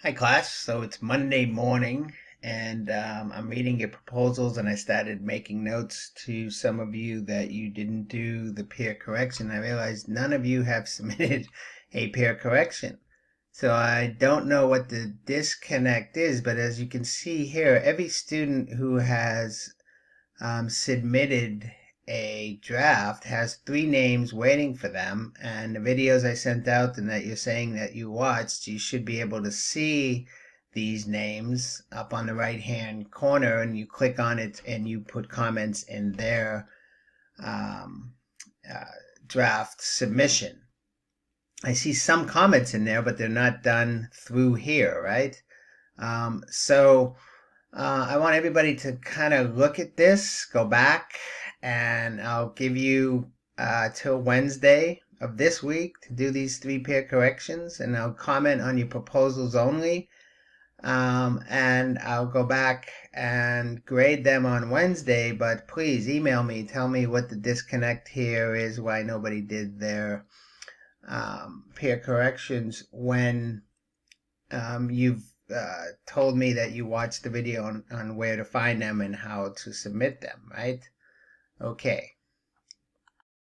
Hi class, so it's Monday morning and I'm reading your proposals and I started making notes to some of you that you didn't do the peer correction. I realized none of you have submitted a peer correction. So I don't know what the disconnect is, but as you can see here, every student who has submitted a draft has three names waiting for them, and the videos I sent out and that you're saying that you watched, you should be able to see these names up on the right hand corner, and you click on it and you put comments in their um, uh, draft submission. I see some comments in there, but they're not done through here, right? So I want everybody to kind of look at this, go back, and I'll give you till Wednesday of this week to do these three peer corrections, and I'll comment on your proposals only. And I'll go back and grade them on Wednesday, but please email me, tell me what the disconnect here is, why nobody did their peer corrections when you've told me that you watched the video on where to find them and how to submit them, right? Okay.